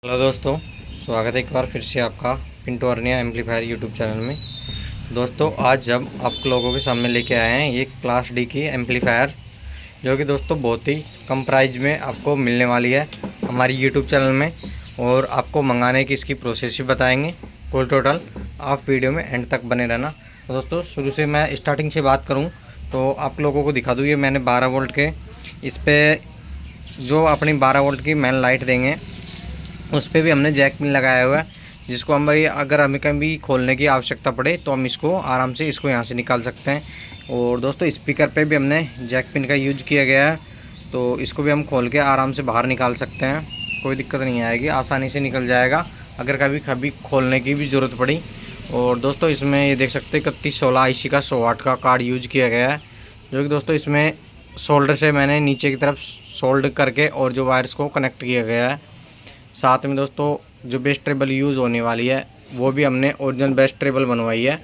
Hello दोस्तों, स्वागत है एक बार फिर से आपका Pintu Arnia amplifier YouTube channel में। दोस्तों आज हम आप लोगों के सामने लेके आए हैं ये क्लास डी की एम्पलीफायर, जो कि दोस्तों बहुत ही कम प्राइस में आपको मिलने वाली है हमारी यूट्यूब चैनल में। और आपको मंगाने की इसकी प्रोसेस भी बताएंगे कुल टोटल। आप वीडियो में एंड तक बने रहना। तो दोस्तों शुरू से मैं स्टार्टिंग से बात करूँ तो आप लोगों को दिखा दूँ, ये मैंने 12 वोल्ट के इस पर जो अपनी 12 वोल्ट की मेन लाइट देंगे उस पर भी हमने जैक पिन लगाया हुआ है, जिसको हम भाई अगर हमें कभी खोलने की आवश्यकता पड़े तो हम इसको आराम से यहाँ से निकाल सकते हैं। और दोस्तों स्पीकर पे भी हमने जैक पिन का यूज किया गया है, तो इसको भी हम खोल के आराम से बाहर निकाल सकते हैं, कोई दिक्कत नहीं आएगी, आसानी से निकल जाएगा अगर कभी खोलने की भी ज़रूरत पड़ी। और दोस्तों इसमें ये देख सकते हैं 3116 IC का 100 वाट का कार्ड यूज किया गया है, जो कि दोस्तों इसमें सोल्डर से मैंने नीचे की तरफ सोल्ड करके और जो वायर्स को कनेक्ट किया गया है। साथ में दोस्तों जो बेस ट्रेबल यूज़ होने वाली है वो भी हमने ओरिजिनल बेस ट्रेबल बनवाई है,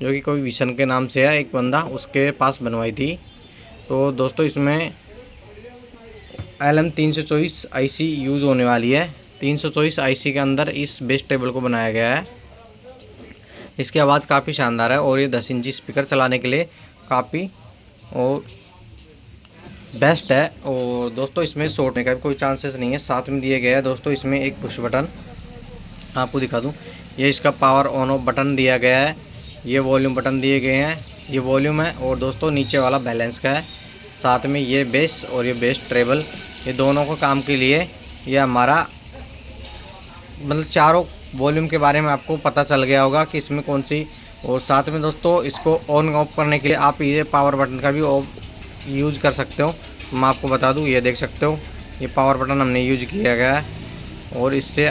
जो कि कोई विशन के नाम से है, एक बंदा उसके पास बनवाई थी। तो दोस्तों इसमें LM 324 IC यूज़ होने वाली है। 324 IC के अंदर इस बेस ट्रेबल को बनाया गया है। इसकी आवाज़ काफ़ी शानदार है और ये 10 इंची स्पीकर चलाने के लिए काफ़ी और बेस्ट है। और दोस्तों इसमें शॉर्ट होने का भी कोई चांसेस नहीं है। साथ में दिए गए है दोस्तों इसमें एक पुश बटन, आपको दिखा दूं, ये इसका पावर ऑन ऑफ बटन दिया गया है, ये वॉल्यूम बटन दिए गए हैं, ये वॉल्यूम है और दोस्तों नीचे वाला बैलेंस का है। साथ में ये बेस और ये बेस ट्रेबल, ये दोनों को काम के लिए ये हमारा मतलब चारों वॉल्यूम के बारे में आपको पता चल गया होगा कि इसमें कौन सी। और साथ में दोस्तों इसको ऑन ऑफ करने के लिए आप ये पावर बटन का भी यूज कर सकते हो। मैं आपको बता दूं, ये देख सकते हो ये पावर बटन हमने यूज किया गया है और इससे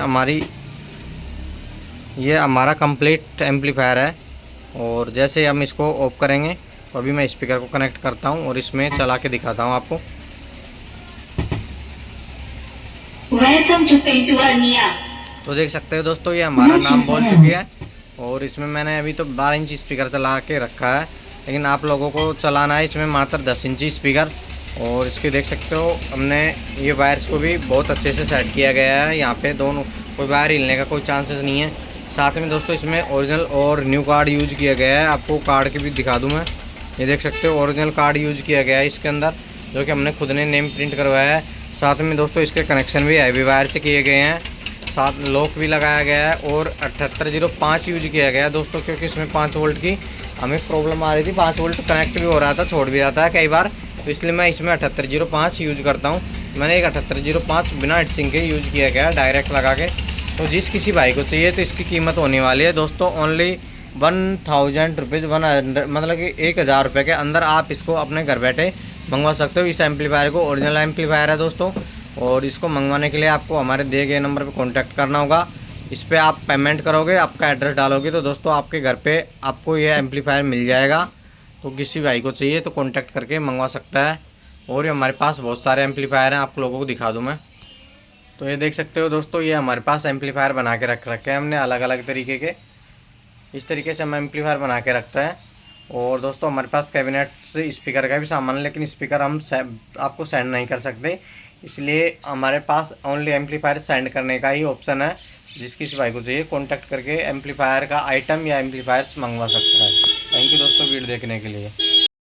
ये हमारा कंप्लीट एम्पलीफायर है। और जैसे हम इसको ऑफ करेंगे तो अभी मैं स्पीकर को कनेक्ट करता हूं और इसमें चला के दिखाता हूं आपको। तो देख सकते हो दोस्तों ये हमारा नाम बोल चुकी है और इसमें मैंने अभी तो 12 इंची स्पीकर चला के रखा है, लेकिन आप लोगों को चलाना है इसमें मात्र 10 इंची स्पीकर। और इसके देख सकते हो हमने ये वायर्स को भी बहुत अच्छे से सेट किया गया है, यहाँ पे दोनों कोई वायर हिलने का कोई चांसेस नहीं है। साथ में दोस्तों इसमें ओरिजिनल और न्यू कार्ड यूज किया गया है, आपको कार्ड के भी दिखा दूँ मैं। ये देख सकते हो ओरिजिनल कार्ड यूज किया गया है इसके अंदर, जो कि हमने खुद ने नेम प्रिंट करवाया है। साथ में दोस्तों इसके कनेक्शन भी हैवी वायर से किए गए हैं, साथ लॉक भी लगाया गया है और 7805 यूज किया गया है दोस्तों, क्योंकि इसमें 5 वोल्ट की हमें प्रॉब्लम आ रही थी, 5 वोल्ट कनेक्ट भी हो रहा था, छोड़ भी जाता है कई बार, तो इसलिए मैं इसमें 7805 यूज करता हूँ। मैंने एक 7805 बिना हिटसिंग के यूज किया गया डायरेक्ट लगा के। तो जिस किसी भाई को चाहिए तो इसकी कीमत होने वाली है दोस्तों ओनली 1000 रुपीज़, 100 मतलब कि 1000 रुपये के अंदर आप इसको अपने घर बैठे मंगवा सकते हो। इस एम्पलीफायर को ओरिजिनल एम्पलीफायर है दोस्तों, और इसको मंगवाने के लिए आपको हमारे दिए गए नंबर पर कॉन्टैक्ट करना होगा। इस पर आप पेमेंट करोगे, आपका एड्रेस डालोगे तो दोस्तों आपके घर पे आपको ये एम्पलीफायर मिल जाएगा। तो किसी भाई को चाहिए तो कांटेक्ट करके मंगवा सकता है। और ये हमारे पास बहुत सारे एम्पलीफायर हैं, आप लोगों को दिखा दूं मैं। तो ये देख सकते हो दोस्तों ये हमारे पास एम्पलीफायर बना के रख रखे हैं हमने अलग अलग तरीके के, इस तरीके से हम एम्पलीफायर बना के रखते हैं। और दोस्तों हमारे पास कैबिनेट से स्पीकर का भी सामान है, लेकिन स्पीकर हम आपको सेंड नहीं कर सकते, इसलिए हमारे पास ओनली एम्पलीफायर सेंड करने का ही ऑप्शन है। जिस किसी भाई को चाहिए कॉन्टैक्ट करके एम्पलीफायर का आइटम या एम्पलीफायर्स मंगवा सकता है। थैंक यू दोस्तों वीडियो देखने के लिए।